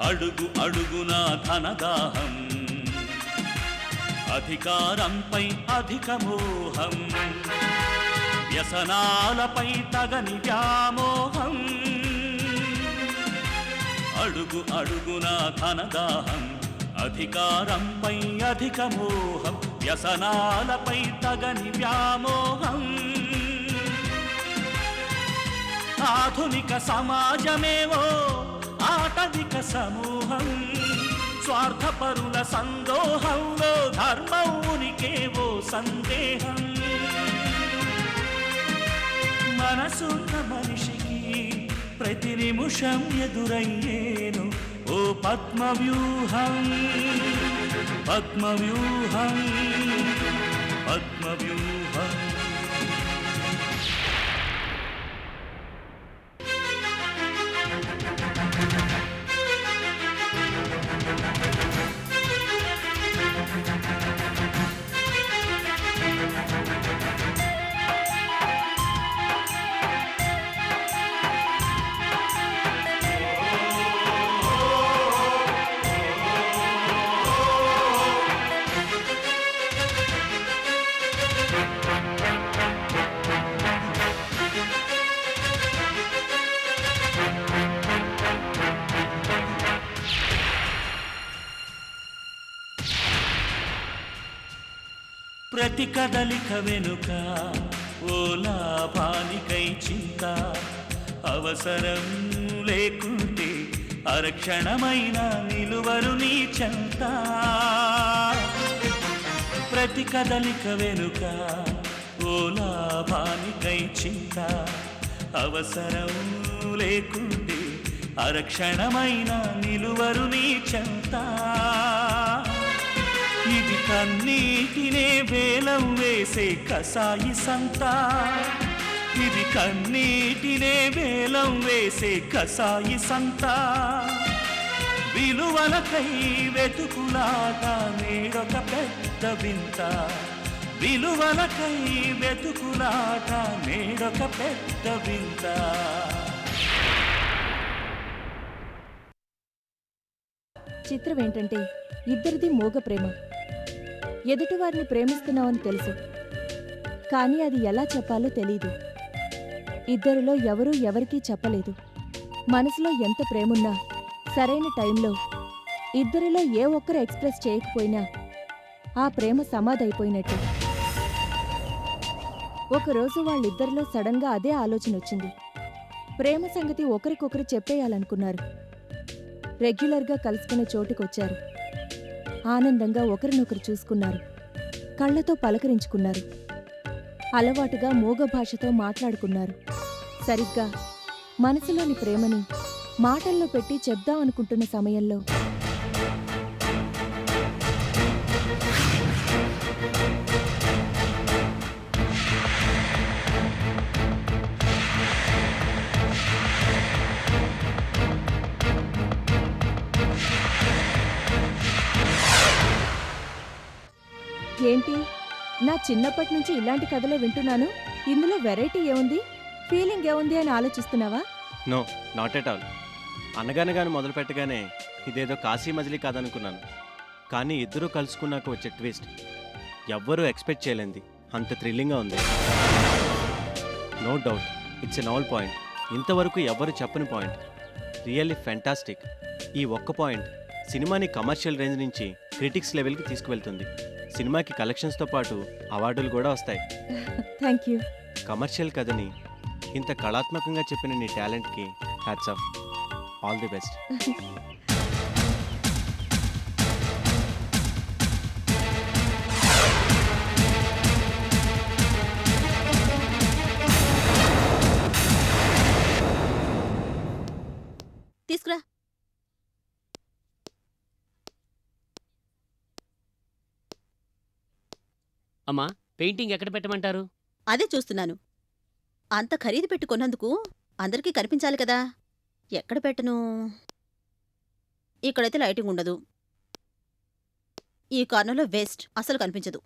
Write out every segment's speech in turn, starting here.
అడుగు అడుగున ధనదాహం, అధికారంపై అధిక మోహం, వ్యసనాలపై తగని వ్యామోహం. అడుగు అడుగున ధనదాహం, అధికారంపై అధిక మోహం, వ్యసనాలపై తగని వ్యామోహం. ఆధునిక సమాజమేవో ఆటవిక సమూహం, స్వార్థపరుల సందోహంలో ధర్మం ఉనికేవో సందేహం. మనసున్న మనిషికి ప్రతి నిమిషం ఎదురయ్యేను ఓ పద్మవ్యూహం, పద్మవ్యూహం, పద్మవ్యూహం. ప్రతి కదలిక వెనుక ఓ లాభానికై చింత, అవసరం లేకుంటే అరక్షణమైన నిలువరు నీ చెంత. ప్రతి కదలిక వెనుక ఓ లాభానికై చింత, అవసరం లేకుంటే అరక్షణమైన నిలువరు నీ చెంత. ఇది కన్నీటినే వేలం వేసే కసాయి సంత, ఇది కన్నీటినే వేలం వేసే కసాయి సంత. విలువలకై వెతుకులాట నేడొక పెద్ద వింత, విలువలకై వెతుకులాట నేడొక పెద్ద వింత. చిత్రం ఏంటంటే ఇద్దరిది మోగ ప్రేమ. ఎదుటివారిని ప్రేమిస్తున్నామని తెలుసు, కానీ అది ఎలా చెప్పాలో తెలీదు. ఇద్దరిలో ఎవరూ ఎవరికీ చెప్పలేదు. మనసులో ఎంత ప్రేమున్నా సరైన టైంలో ఇద్దరిలో ఏ ఒక్కరు ఎక్స్ప్రెస్ చేయకపోయినా ఆ ప్రేమ సమాధైపోయినట్టు. ఒకరోజు వాళ్ళిద్దరిలో సడన్గా అదే ఆలోచన వచ్చింది. ప్రేమ సంగతి ఒకరికొకరు చెప్పేయాలనుకున్నారు. రెగ్యులర్గా కలుసుకునే చోటుకొచ్చారు. ఆనందంగా ఒకరినొకరు చూసుకున్నారు, కళ్లతో పలకరించుకున్నారు, అలవాటుగా మూగ భాషతో మాట్లాడుకున్నారు. సరిగ్గా మనసులోని ప్రేమని మాటల్లో పెట్టి చెప్దాం అనుకుంటున్న సమయంలో ఏంటి, నా చిన్నప్పటి నుంచి ఇలాంటి కథలే వింటున్నాను, ఇందులో వెరైటీ ఏముంది, ఫీలింగ్ ఏముంది అని ఆలోచిస్తున్నావా? No, not at all. అనగానగాని మొదలు పెట్టగానే ఇదేదో కాశీ మజిలీ కాదనుకున్నాను. కానీ ఇద్దరూ కలుసుకున్నాక వచ్చే ట్విస్ట్ ఎవ్వరూ ఎక్స్పెక్ట్ చేయలేంది అంత థ్రిల్లింగ్గా ఉంది. No doubt it's a novel point. ఇంతవరకు ఎవ్వరు చెప్పని పాయింట్. Really fantastic. ఈ ఒక్క పాయింట్ సినిమాని కమర్షియల్ రేంజ్ నుంచి క్రిటిక్స్ లెవెల్కి తీసుకువెళ్తుంది. సినిమాకి కలెక్షన్స్తో పాటు అవార్డులు కూడా వస్తాయి. Thank you. కమర్షియల్ కథని ఇంత కళాత్మకంగా చెప్పిన నీ టాలెంట్కి hats off. All the best. తీసుకురా. అమ్మా, పెయింటింగ్ ఎక్కడ పెట్టమంటారు? అదే చూస్తున్నాను. అంత ఖరీదు పెట్టి కొన్నందుకు అందరికీ కనిపించాలి కదా. ఎక్కడ పెట్టను? ఇక్కడైతే లైటింగ్ ఉండదు. ఈ కార్నర్లో వేస్ట్, అసలు కనిపించదు.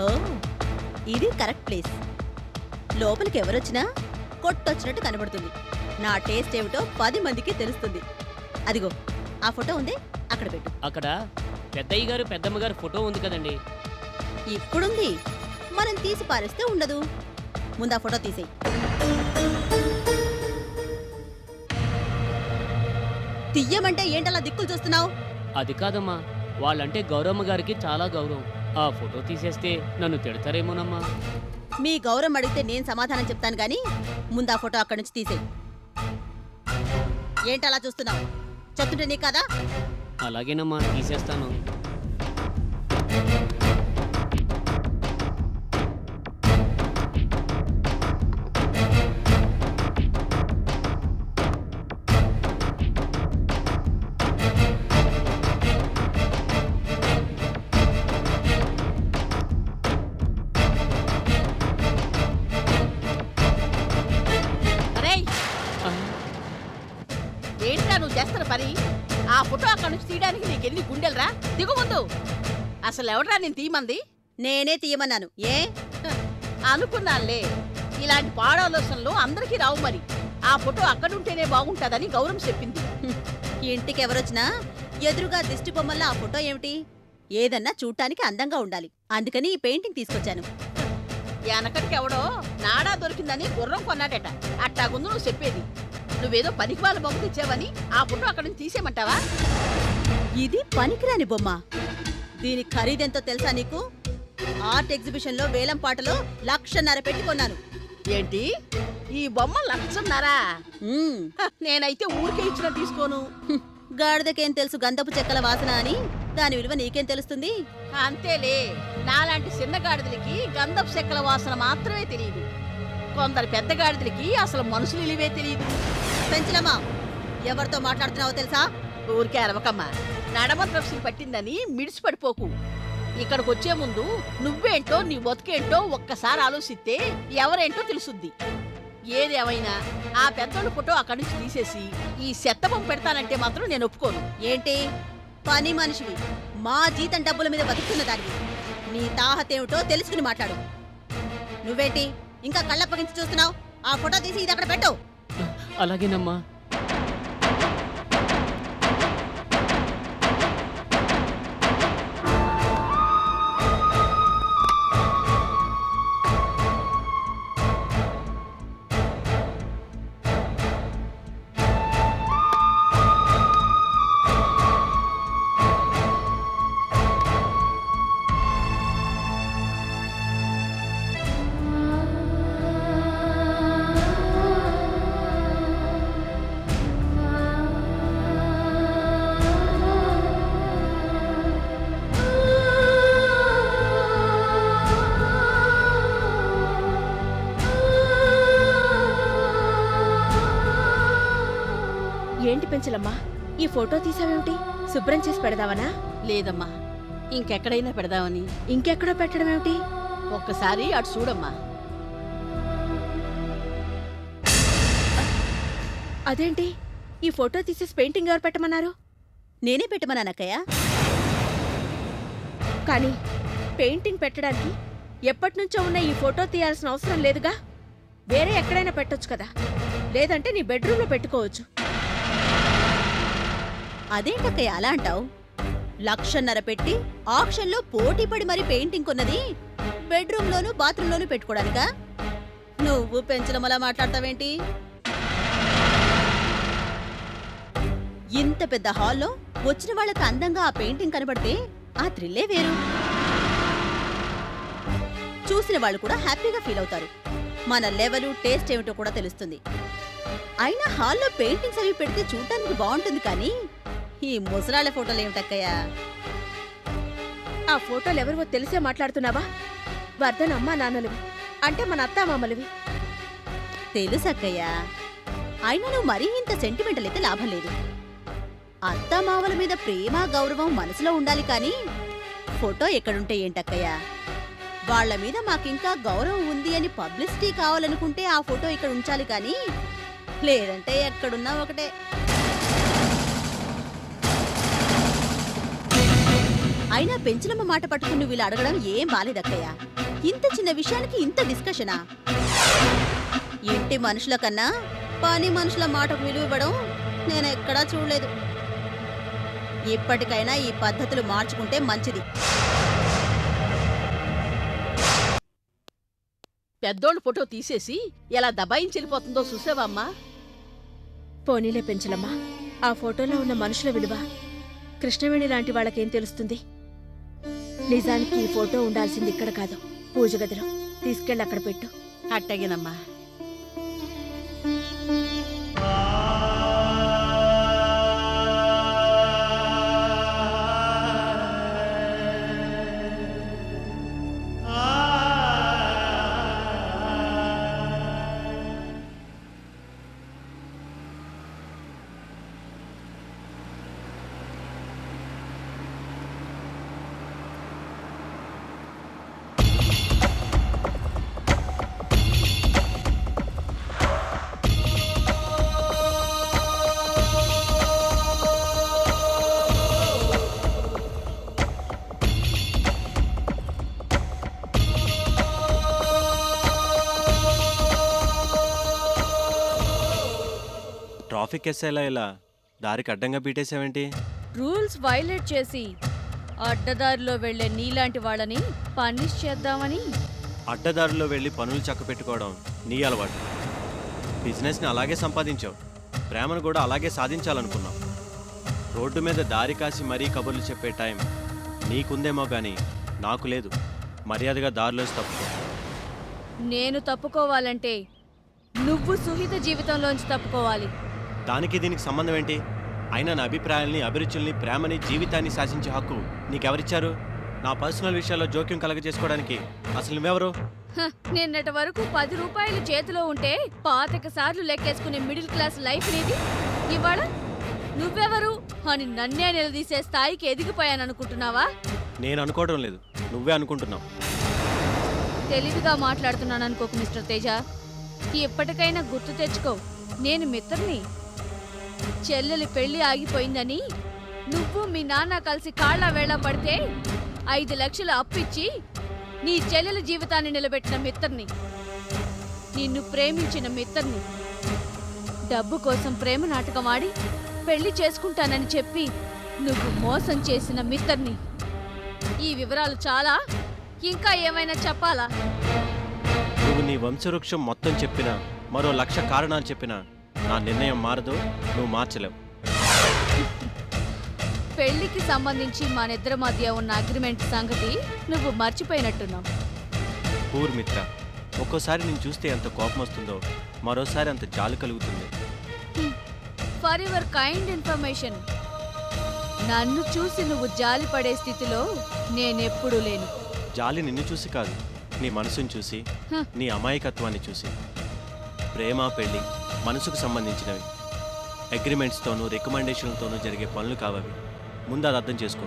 ఓ, ఇది కరెక్ట్ ప్లేస్. లోపలికి ఎవరొచ్చినా కొట్టొచ్చినట్టు కనబడుతుంది. నా టేస్ట్ ఏమిటో 10 మందికి తెలుస్తుంది. అదిగో ఆ ఫోటో ఉంది, అక్కడ పెట్టు. అక్కడ పెద్దయ్య గారు పెద్దమ్మ గారు ఫోటో ఉంది కదండి. ఇప్పుడుంది, మనం తీసి పారేస్తే ఉండదు. ముందు ఆ ఫోటో తీసేయి. తీయమంటే ఏంటలా దిక్కులు చూస్తున్నావు? అది కాదమ్మా, వాళ్ళంటే గౌరమ్మ గారికి చాలా గౌరవం. ఆ ఫోటో తీసేస్తే నన్ను తిడతారేమోనమ్మా. మీ గౌరవం అడిగితే నేను సమాధానం చెప్తాను గాని ముందు ఆ ఫోటో అక్కడి నుంచి తీసేయి. ఏంటలా చూస్తున్నావు? చెప్తుంటే నీ కదా. అలాగేనమ్మా, తీసేస్తాను. ఏంట్రా నువ్వు చేస్తున్న పని? ఆ ఫోటో అక్కడి నుంచి తీయడానికి నీకెన్ని గుండెలరా? దిగు ముందు. అసలు ఎవడ్రా నేను తీయమంది? నేనే తీయమన్నాను. ఏ అనుకున్నానులే, ఇలాంటి పాడాలోచనలు అందరికీ రావు. మరి ఆ ఫోటో అక్కడుంటేనే బాగుంటుందని గౌరవం చెప్పింది. ఇంటికి ఎవరొచ్చినా ఎదురుగా దిష్టి బొమ్మల్లో ఆ ఫోటో ఏమిటి? ఏదన్నా చూడటానికి అందంగా ఉండాలి. అందుకని ఈ పెయింటింగ్ తీసుకొచ్చాను. వెనకటికి ఎవడో నాడా దొరికిందని గుర్రం కొన్నాడట. అట్టాగుందు నువ్వు చెప్పేది. నువ్వేదో పనికిమాల బొమ్మ తెచ్చావని ఆ ఫోటో అక్కడి నుంచి తీసేయమంటావా? ఇది పనికిరాని బొమ్మ. దీని ఖరీదెంతో తెలుసా నీకు? ఆర్ట్ ఎగ్జిబిషన్ లో వేలం పాటలో 1,50,000 పెట్టి కొన్నాను. ఏంటి, ఈ బొమ్మ 1,00,000? నేనైతే ఊరికే ఇచ్చిన తీసుకోను. గాడిదకేం తెలుసు గంధపు చెక్కల వాసన అని? దాని విలువ నీకేం తెలుస్తుంది? అంతేలే, నాలాంటి చిన్న గాడిదలకి గంధపు చెక్కల వాసన మాత్రమే తెలియదు. కొందరు పెద్ద గాడిదలకి అసలు మనుషులు ఇలివే తెలియదు. పెంచలమ్మా, ఎవరితో మాట్లాడుతున్నావో తెలుసా? ఊరికే అరవకమ్మా. నడమ ద్రవ్యం పట్టిందని మిడిసిపడిపోకు. ఇక్కడికి వచ్చే ముందు నువ్వేంటో నీ బతుకేంటో ఒక్కసారి ఆలోచిస్తే ఎవరేంటో తెలుసుద్ది. ఏదేమైనా ఆ పెద్దోళ్ళ ఫోటో అక్కడి నుంచి తీసేసి ఈ చెత్తబొమ్మ పెడతానంటే మాత్రం నేను ఒప్పుకోను. ఏంటి పని మనిషివి? మా జీతం డబ్బుల మీద బతుకుతున్న దానివి. నీ తాహతేమిటో తెలుసుకుని మాట్లాడు. నువ్వేంటి ఇంకా కళ్ళప్పగించి చూస్తున్నావు? ఆ ఫోటో తీసి ఇది అక్కడ పెట్టు. అలాగేనమ్మా. ఏంటి పెంచలమ్మా, ఈ ఫోటో తీసావేమిటి? శుభ్రం చేసి పెడదావనా? లేదమ్మా, ఇంకెక్కడైనా పెడదామని. ఇంకెక్కడో పెట్టడం ఏమిటి? ఒక్కసారి అటు చూడమ్మా. అదేంటి, ఈ ఫోటో తీసేసి పెయింటింగ్ ఎవరు పెట్టమన్నారు? నేనే పెట్టమన్నానక్కయ్య. కానీ పెయింటింగ్ పెట్టడానికి ఎప్పటినుంచో ఉన్న ఈ ఫోటో తీయాల్సిన అవసరం లేదుగా. వేరే ఎక్కడైనా పెట్టొచ్చు కదా, లేదంటే నీ బెడ్రూమ్లో పెట్టుకోవచ్చు. అదేంటక్కయ్య అలా అంటావు? 1,00,000 పెట్టి ఆక్షన్లో పోటీ పడి మరి పెయింటింగ్ కొన్నది బెడ్రూమ్ లోను బాత్రూమ్ లోను పెట్టుకోవడానికా? నువ్వు పెంచడం అలా మాట్లాడతావేంటి? ఇంత పెద్ద హాల్లో వచ్చిన వాళ్ళకి అందంగా ఆ పెయింటింగ్ కనబడితే ఆ థ్రిల్లే వేరు. చూసిన వాళ్ళు కూడా హ్యాపీగా ఫీల్ అవుతారు. మన లెవెలు టేస్ట్ ఏమిటో కూడా తెలుస్తుంది. అయినా హాల్లో పెయింటింగ్స్ అవి పెడితే చూడటానికి బాగుంటుంది, కానీ ఈ ముసలాళ్ళ ఫోటోలు ఏమిటక్కయ్యా? ఆ ఫోటోలు ఎవరివో తెలిసే మాట్లాడుతున్నావా? వర్ధన్ అమ్మా నాన్నలవి, అంటే మన అత్తామామలవి. తెలుసక్కయ్యా, అయినా నువ్వు మరీ ఇంత సెంటిమెంటల్ అయితే లాభం లేదు. అత్తామావల మీద ప్రేమ గౌరవం మనసులో ఉండాలి, కానీ ఫోటో ఎక్కడుంటే ఏంటక్కయ్యా? వాళ్ల మీద మాకింకా గౌరవం ఉంది అని పబ్లిసిటీ కావాలనుకుంటే ఆ ఫోటో ఇక్కడ ఉంచాలి, కానీ లేదంటే ఎక్కడున్నా ఒకటే. అయినా పెంచలమ్మ మాట పట్టుకుని నువ్వు ఇలా అడగడం ఏం బాలేదక్కయ్యా. ఇంత చిన్న విషయానికి ఇంత డిస్కషనా? ఇంటి మనుషుల కన్నా పని మనుషుల మాటకు విలువ ఇవ్వడం నేను ఎక్కడా చూడలేదు. ఇప్పటికైనా ఈ పద్ధతులు మార్చుకుంటే మంచిది. పెద్దోళ్ళు ఫోటో తీసేసి ఎలా దబాయించి వెళ్ళిపోతుందో చూసావమ్మా? పోనీలే పెంచలమ్మా, ఆ ఫోటోలో ఉన్న మనుషుల విలువ కృష్ణవేణి లాంటి వాళ్ళకేం తెలుస్తుంది? నిజానికి ఈ ఫోటో ఉండాల్సింది ఇక్కడ కాదు, పూజ గదిలో. తీసుకెళ్ళి అక్కడ పెట్టు. అట్టగేనమ్మా. ట్రాఫిక్ ఎస్ఐలా ఇలా దారికి అడ్డంగా పీటేసావేంటి? రూల్స్ వైలేట్ చేసి అడ్డదారిలో వెళ్లే నీలాంటి వాళ్ళని పనిష్ చేద్దామని. అడ్డదారుల్లో వెళ్ళి పనులు చక్కపెట్టుకోవడం నీ అలవాటు. బిజినెస్ని అలాగే సంపాదించావు, ప్రేమను కూడా అలాగే సాధించాలనుకున్నావు. రోడ్డు మీద దారి కాసి మరీ కబుర్లు చెప్పే టైం నీకుందేమో కానీ నాకు లేదు. మర్యాదగా దారిలోకి తప్పుకో. నేను తప్పుకోవాలంటే నువ్వు సుహిత జీవితంలోంచి తప్పుకోవాలి. దానికి దీనికి సంబంధం ఏంటి? అయినా నా అభిప్రాయాల్ని, అభిరుచుల్ని, ప్రేమని, జీవితాన్ని శాసించే హక్కు నీకెవరిచ్చారు? నా పర్సనల్ విషయాల్లో జోక్యం కలగజేసుకోవడానికి అసలు నువ్వెవరు? నిన్నటి వరకు 10 రూపాయలు చేతిలో ఉంటే 25 సార్లు లెక్కేసుకునే మిడిల్ క్లాస్ లైఫ్ నీది. ఇవాళ నువ్వెవరు అని నన్నే నిలదీసే స్థాయికి ఎదిగిపోయాననుకుంటున్నావా? నేను అనుకోవడం లేదు, నువ్వే అనుకుంటున్నావు. తెలివిగా మాట్లాడుతున్నాను అనుకోకు మిస్టర్ తేజ. ఎప్పటికైనా గుర్తు తెచ్చుకో, నేను మిత్రుని. చెల్లెలి పెళ్లి ఆగిపోయిందని నువ్వు మీ నాన్న కలిసి కాళ్ళ వేళ పడితే 5 లక్షలు అప్పిచ్చి నీ చెల్లెలి జీవితాన్ని నిలబెట్టిన మిత్రుని. నిన్ను ప్రేమించిన మిత్రుని. డబ్బు కోసం ప్రేమ నాటకం ఆడి పెళ్లి చేసుకుంటానని చెప్పి నువ్వు మోసం చేసిన మిత్రుని. ఈ వివరాలు చాలా, ఇంకా ఏమైనా చెప్పాలా? నువ్వు నీ వంశవృక్షం మొత్తం చెప్పినా, మరో 1,00,000 కారణాలు చెప్పినా నా నిర్ణయం మారదు, నువ్వు మార్చలేవు. పెళ్లికి సంబంధించి మనిద్దరి మధ్య ఉన్న అగ్రిమెంట్ సంగతి నువ్వు మర్చిపోయినట్టున్నావు. పూర్ మిత్ర, ఒక్కోసారి నేను చూస్తే ఎంత కోపం వస్తుందో, మరోసారి అంత జాలి కలుగుతుంది. ఫర్ యువర్ కైండ్ ఇన్ఫర్మేషన్, నన్ను చూసి నువ్వు జాలి పడే స్థితిలో నేనెప్పుడూ లేను. జాలి నిన్ను చూసి కాదు, నీ మనసును చూసి, నీ అమాయకత్వాన్ని చూసి. ప్రేమ, పెళ్లి మనసుకు సంబంధించినవి. అగ్రిమెంట్స్తోనూ రికమెండేషన్లతోనూ జరిగే పనులు కావవి. ముందు అది అర్థం చేసుకో.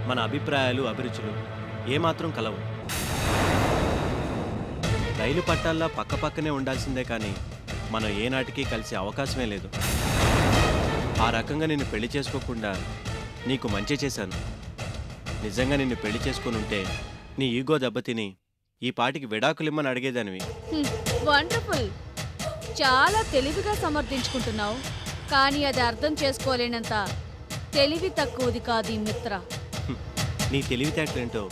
మన అభిప్రాయాలు, అభిరుచులు ఏమాత్రం కలవు. రైలు పట్టాల్లో పక్కపక్కనే ఉండాల్సిందే కానీ మనం ఏనాటికి కలిసే అవకాశమే లేదు. ఆ రకంగా నిన్ను పెళ్లి చేసుకోకుండా నీకు మంచి చేశాను. నిజంగా నిన్ను పెళ్లి చేసుకొని ఉంటే నీ ఈగో దెబ్బతిని ఈ పాటికి విడాకులిమ్మని అడిగేదానివి. వండర్ఫుల్. చాలా తెలివిగా సమర్థించుకుంటున్నావు, కానీ అది అర్థం చేసుకోలేనంత తెలివి తక్కువది కాదు ఈ మిత్ర. నీ తెలివితేటలేంటో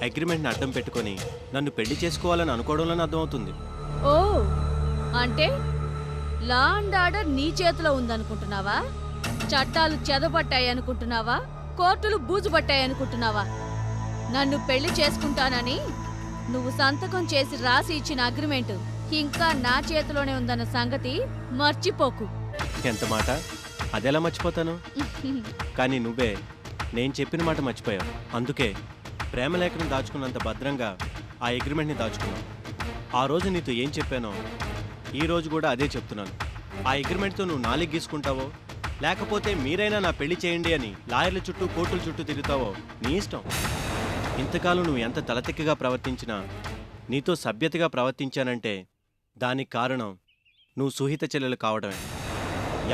అగ్రిమెంట్ని అడ్డం పెట్టుకొని నన్ను పెళ్లి చేసుకోవాలని అనుకోవడంలోనే అర్థమవుతుంది. ఓ, అంటే లా అండ్ ఆర్డర్ నీ చేతిలో ఉందనుకుంటున్నావా? చట్టాలు చెదబట్టాయి అనుకుంటున్నావా? కోర్టులు బూజుబట్టాయి అనుకుంటున్నావా? నన్ను పెళ్లి చేసుకుంటానని నువ్వు సంతకం చేసి రాసి ఇచ్చిన అగ్రిమెంట్ ఇంకా నా చేతిలోనే ఉందన్న సంగతి మర్చిపోకు. ఎంత మాట! అదెలా మర్చిపోతాను? కానీ నువ్వే నేను చెప్పిన మాట మర్చిపోయావు. అందుకే ప్రేమలేఖను దాచుకున్నంత భద్రంగా ఆ అగ్రిమెంట్ని దాచుకున్నావు. ఆ రోజు నీతో ఏం చెప్పానో ఈ రోజు కూడా అదే చెప్తున్నాను. ఆ అగ్రిమెంట్తో నువ్వు నాలుగు గీసుకుంటావో, లేకపోతే మీరైనా నా పెళ్లి చేయండి అని లాయర్ల చుట్టూ, కోర్టుల చుట్టూ తిరుగుతావో నీ ఇష్టం. ఇంతకాలం నువ్వు ఎంత తలతిక్కగా ప్రవర్తించినా నీతో సభ్యతగా ప్రవర్తించానంటే దానికి కారణం నువ్వు సుహిత చెల్లెలు కావడమే.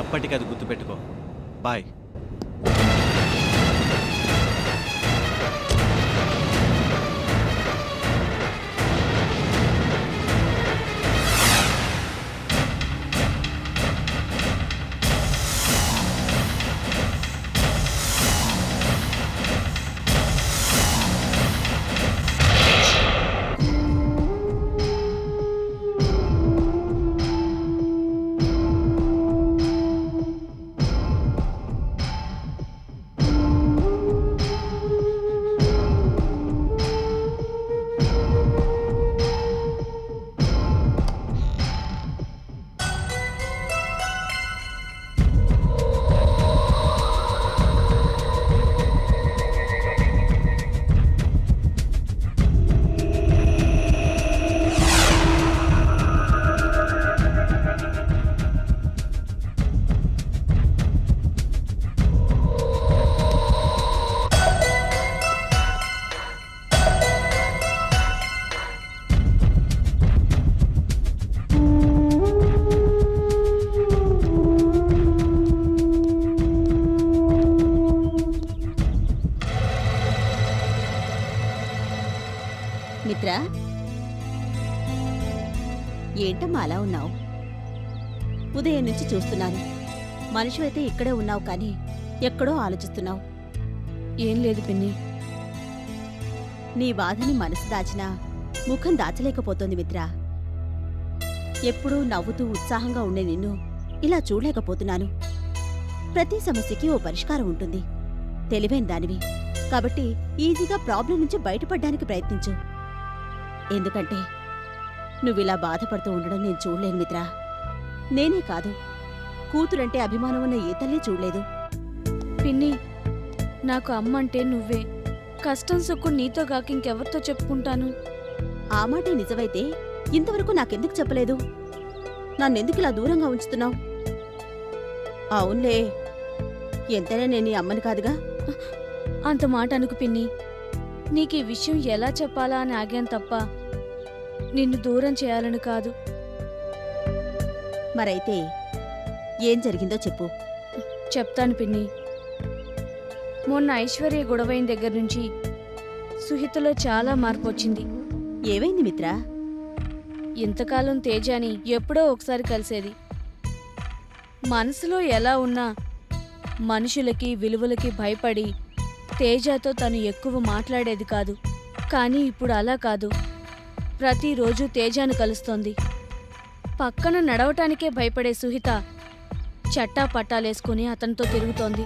ఎప్పటికది గుర్తుపెట్టుకో. బాయ్. మిత్ర, ఏంటమ్మా అలా ఉన్నావు? ఉదయం నుంచి చూస్తున్నాను. మనిషివైతే ఇక్కడే ఉన్నావు కానీ ఎక్కడో ఆలోచిస్తున్నావు. ఏం లేదు పిన్ని. నీ బాధని మనసు దాచినా ముఖం దాచలేకపోతోంది మిత్ర. ఎప్పుడూ నవ్వుతూ ఉత్సాహంగా ఉండే నిన్ను ఇలా చూడలేకపోతున్నాను. ప్రతి సమస్యకి ఓ పరిష్కారం ఉంటుంది. తెలివైన దానివి కాబట్టి ఈజీగా ప్రాబ్లం నుంచి బయటపడ్డానికి ప్రయత్నించు. ఎందుకంటే నువ్విలా బాధపడుతూ ఉండడం నేను చూడలేను మిత్ర. నేనే కాదు, కూతురంటే అభిమానం ఉన్న ఏ తల్లి చూడలేదు. పిన్ని, నాకు అమ్మంటే నువ్వే. కష్టం సుఖం నీతో కాక ఇంకెవరితో చెప్పుకుంటాను? ఆ మాటే నిజమైతే ఇంతవరకు నాకెందుకు చెప్పలేదు? నన్నెందుకు ఇలా దూరంగా ఉంచుతున్నావు? అవునులే, ఎంతైనా నేను నీ అమ్మని కాదుగా. అంత మాట అనుకు పిన్ని. నీకు ఈ విషయం ఎలా చెప్పాలా అని ఆగాను తప్ప నిన్ను దూరం చేయాలని కాదు. మరైతే ఏం జరిగిందో చెప్పు. చెప్తాను పిన్ని. మొన్న ఐశ్వర్య గొడవైన దగ్గర నుంచి సుహితలో చాలా మార్పు వచ్చింది. ఏవైంది మిత్రా? ఇంతకాలం తేజాని ఎప్పుడో ఒకసారి కలిసేది. మనసులో ఎలా ఉన్నా మనుషులకి విలువలకి భయపడి తేజాతో తను ఎక్కువ మాట్లాడేది కాదు. కానీ ఇప్పుడు అలా కాదు. ప్రతిరోజు తేజాను కలుస్తోంది. పక్కన నడవటానికే భయపడే సుహిత చట్టా పట్టాలేసుకుని అతనితో తిరుగుతోంది.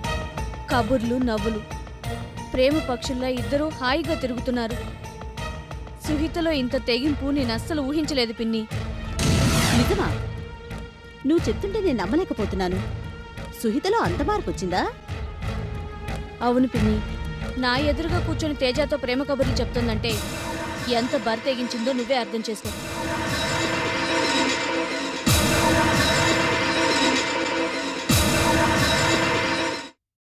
కబుర్లు, నవ్వులు, ప్రేమ పక్షుల్లా ఇద్దరూ హాయిగా తిరుగుతున్నారు. సుహితలో ఇంత తెగింపు నేనస్సలు ఊహించలేదు పిన్ని. నిజమా? నువ్వు చెప్తుంటే నేను నమ్మలేకపోతున్నాను. సుహితలో అంత మార్పు వచ్చిందా? అవును పిన్ని. నా ఎదురుగా కూర్చొని తేజాతో ప్రేమ కబుర్లు చెప్తుందంటే ఎంత బరి తెగించిందో నువ్వే అర్థం చేసుకో.